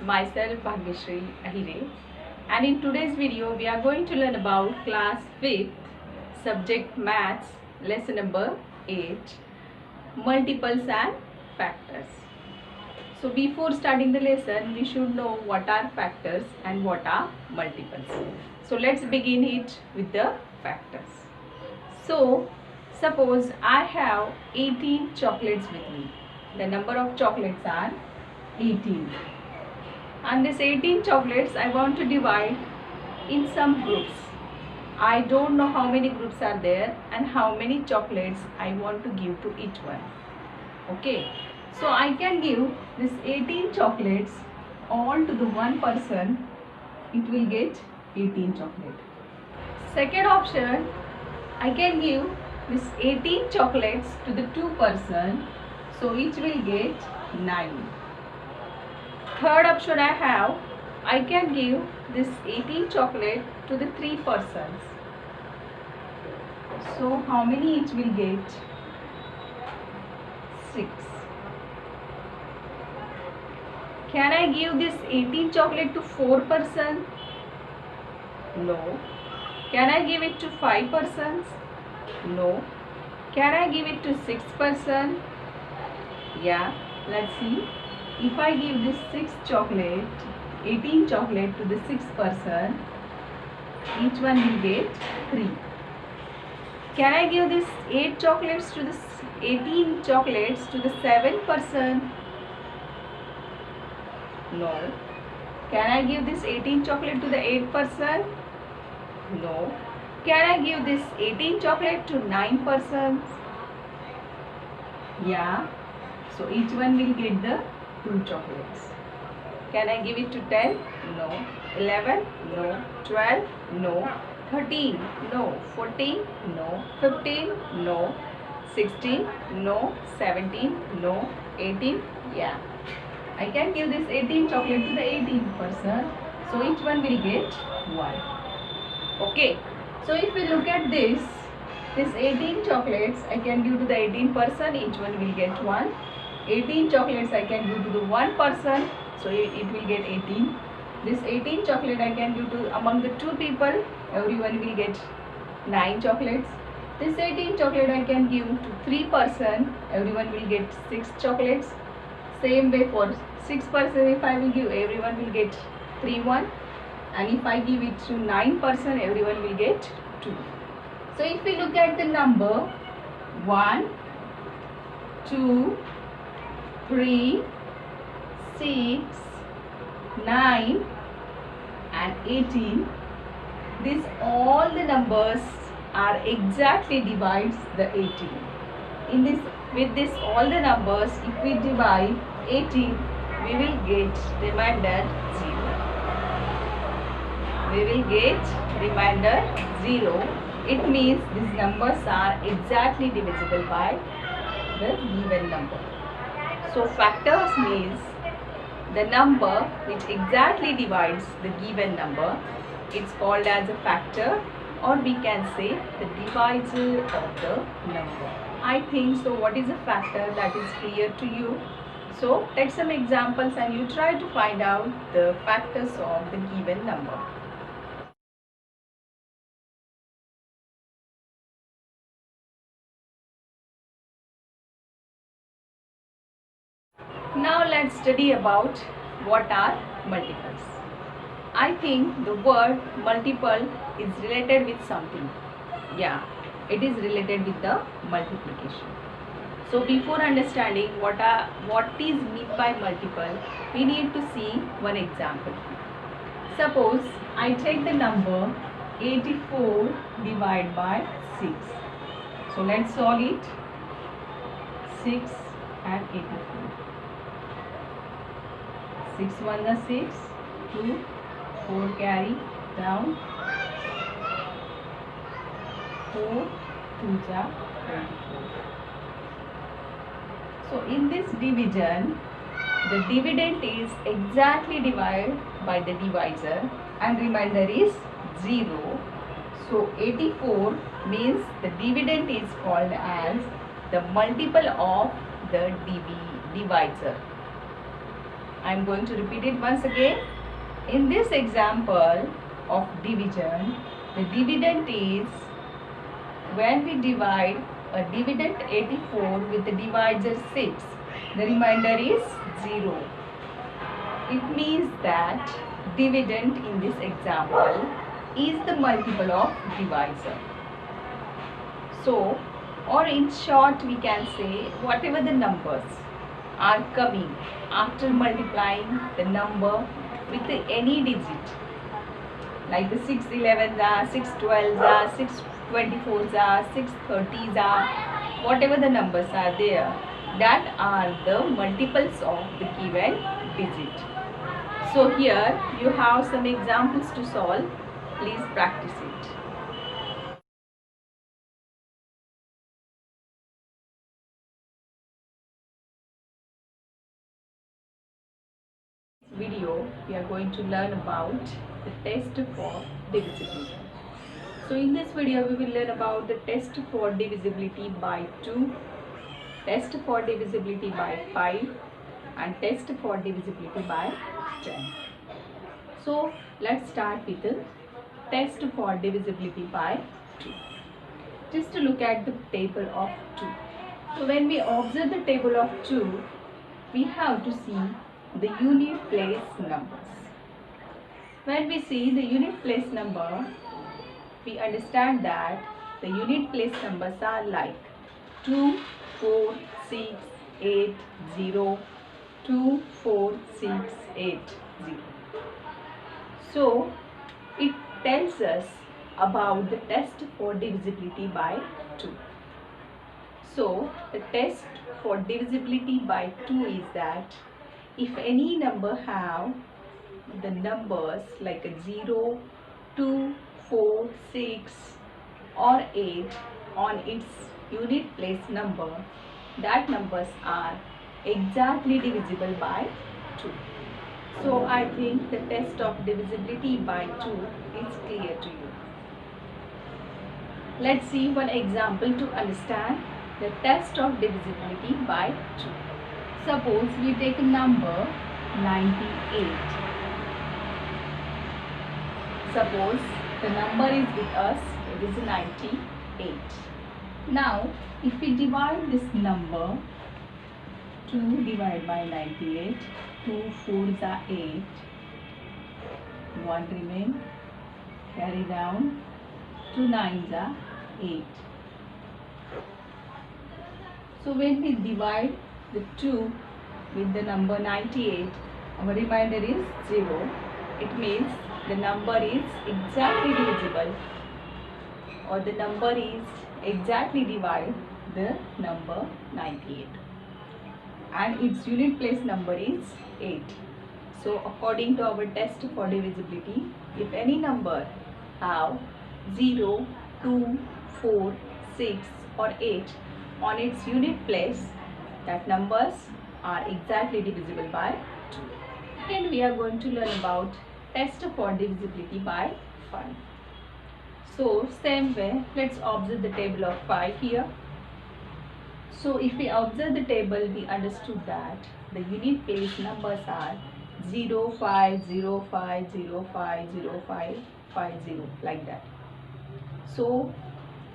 myself Bhagyashree Ahire, and in today's video we are going to learn about class 5th subject maths lesson number 8, multiples and factors. So before starting the lesson we should know what are factors and what are multiples. So let's begin it with the factors. So suppose I have 18 chocolates with me. The number of chocolates are 18. And this 18 chocolates I want to divide in some groups. I don't know how many groups are there and how many chocolates I want to give to each one. Okay, so I can give this 18 chocolates all to the one person. It will get 18 chocolate. Second option, I can give this 18 chocolates to the two person. So each will get 9. Third option I have, I can give this 18 chocolate to the 3 persons. So how many each will get? 6. Can I give this 18 chocolate to 4 persons? No. Can I give it to 5 persons? No. Can I give it to 6 persons? Yeah, let's see. If I give this 18 chocolate to the 6 person, each one will get 3. Can I give this 18 chocolates to the 7 person? No. Can I give this 18 chocolate to the 8 person? No. Can I give this 18 chocolate to 9 persons? Yeah. So each one will get the 2 chocolates. Can I give it to 10? No. 11? No. 12? No. 13? No. 14? No. 15? No. 16? No. 17? No. 18? Yeah. I can give this 18 chocolate to the 18th person. So each one will get 1. Okay. So if we look at this 18 chocolates I can give to the 18 person, each one will get 1. 18 chocolates I can give to the one person, so it will get 18. This 18 chocolate I can give to among the two people, everyone will get 9 chocolates. This 18 chocolate I can give to 3 person, everyone will get 6 chocolates. Same way for 6 person, if I will give, everyone will get 1. And if I give it to 9 person, everyone will get 2. So if we look at the number 1, 2, 3, 6, 9 and 18, these all the numbers are exactly divides the 18. With this all the numbers, if we divide 18, we will get remainder 0. We will get remainder 0. It means these numbers are exactly divisible by the given number. So factors means the number which exactly divides the given number. It's called as a factor, or we can say the divisor of the number. I think so. What is a factor? That is clear to you. So take some examples and you try to find out the factors of the given number. Now let's study about what are multiples. I think the word multiple is related with something. Yeah, it is related with the multiplication. So before understanding what is meant by multiple, we need to see one example. Suppose I take the number 84 divided by 6. So let's solve it. 6 and 84. 6 1 the 6, 2, 4 carry down, 4 2 ja 24. So in this division, the dividend is exactly divided by the divisor and remainder is 0. So 84 means the dividend is called as the multiple of the divisor. I am going to repeat it once again. In this example of division, the dividend is when we divide a dividend 84 with the divisor 6, the remainder is 0. It means that dividend in this example is the multiple of divisor. So, or in short we can say whatever the numbers are coming after multiplying the number with any digit, like the 6 11s are, 6 12s are, 6 24s are, 6 30s are, whatever the numbers are there, that are the multiples of the given digit. So here you have some examples to solve. Please practice it. In this video we are going to learn about the test for divisibility. So in this video we will learn about the test for divisibility by 2, test for divisibility by 5 and test for divisibility by 10. So let's start with the test for divisibility by 2. Just to look at the table of 2. So when we observe the table of 2, we have to see the unit place numbers. When we see the unit place number, we understand that the unit place numbers are like 2, 4, 6, 8, 0, 2, 4, 6, 8, 0. So it tells us about the test for divisibility by 2. So the test for divisibility by 2 is that if any number have the numbers like a 0, 2, 4, 6 or 8 on its unit place number, that numbers are exactly divisible by 2. So I think the test of divisibility by 2 is clear to you. Let's see one example to understand the test of divisibility by 2. Suppose we take a number 98. Suppose the number is with us, it is 98. Now, if we divide this number, 2 divided by 98, 2 4s are 8, 1 remain, carry down, 2 9s are 8. So when we divide the 2 with the number 98, our remainder is 0. It means the number is exactly divisible, or the number is exactly divide the number 98, and its unit place number is 8. So according to our test for divisibility, if any number have 0, 2, 4, 6 or 8 on its unit place, that numbers are exactly divisible by 2. And we are going to learn about test for divisibility by 5. So same way, let's observe the table of 5 here. So if we observe the table, we understood that the unit place numbers are 0, 5, 0, 5, 0, 5, 0, 5, 5, 0, like that. So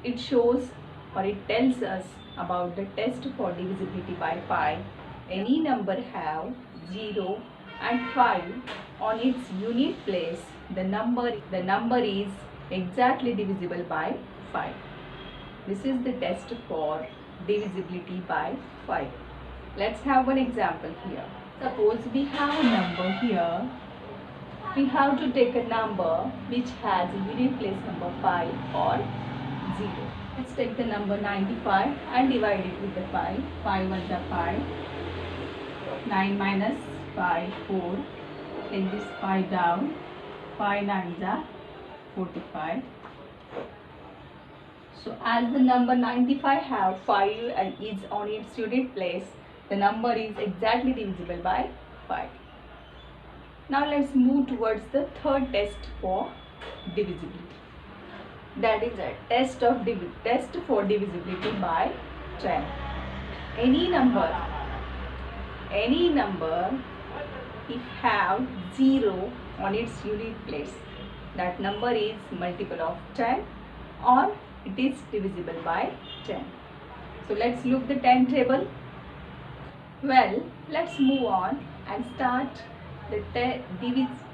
it shows, or it tells us about the test for divisibility by 5. Any number have 0 and 5 on its unit place, the number is exactly divisible by 5. This is the test for divisibility by 5. Let's have one example here. Suppose we have a number here. We have to take a number which has a unit place number 5 or 0. Let's take the number 95 and divide it with the 5. 5 1s are 5. 9 minus 5, 4. Take this 5 down. 5 9s are 45. So as the number 95 have 5 and is on its unit place, the number is exactly divisible by 5. Now let's move towards the third test for divisibility. That is a test for divisibility by 10. Any number if have 0 on its unit place, that number is multiple of 10 or it is divisible by 10. So let's look the 10 table. Well, let's move on and start the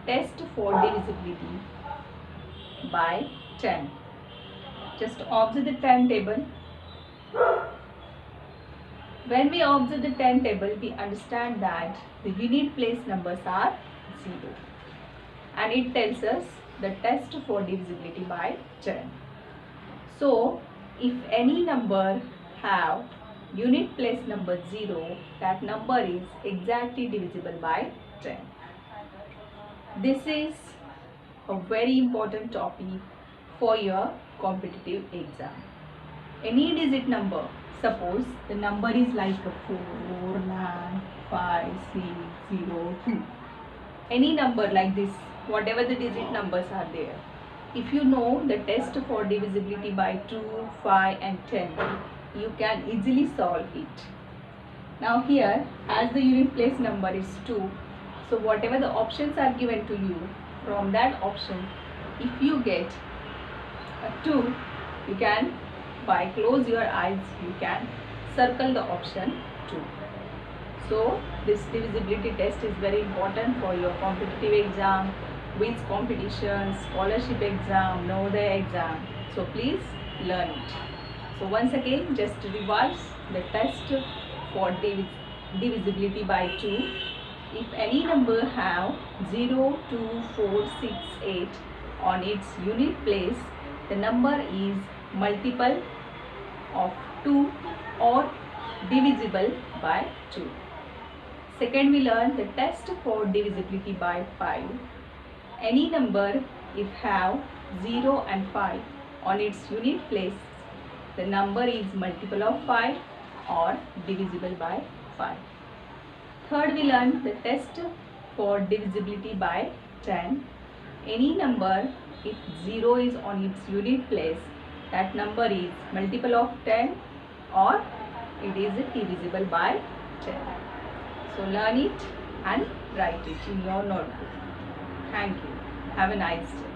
test for divisibility by 10. Just observe the 10 table. When we observe the 10 table, we understand that the unit place numbers are 0. And it tells us the test for divisibility by 10. So, if any number have unit place number 0, that number is exactly divisible by 10. This is a very important topic for your competitive exam. Any digit number, suppose the number is like a 4, 9, 5, 6, 0, 2. Any number like this, whatever the digit numbers are there. If you know the test for divisibility by 2, 5 and 10, you can easily solve it. Now here, as the unit place number is 2, so whatever the options are given to you, from that option, if you get a 2, you can, by close your eyes, you can circle the option 2. So this divisibility test is very important for your competitive exam, quiz competition, scholarship exam, Navodaya exam. So please learn it. So once again, just revise the test for divisibility by 2. If any number have 0, 2, 4, 6, 8 on its unit place, the number is multiple of 2 or divisible by 2. Second, we learn the test for divisibility by 5. Any number if have 0 and 5 on its unit place, the number is multiple of 5 or divisible by 5. Third, we learn the test for divisibility by 10. Any number if 0 is on its unit place, that number is multiple of 10 or it is divisible by 10. So learn it and write it in your notebook. Thank you. Have a nice day.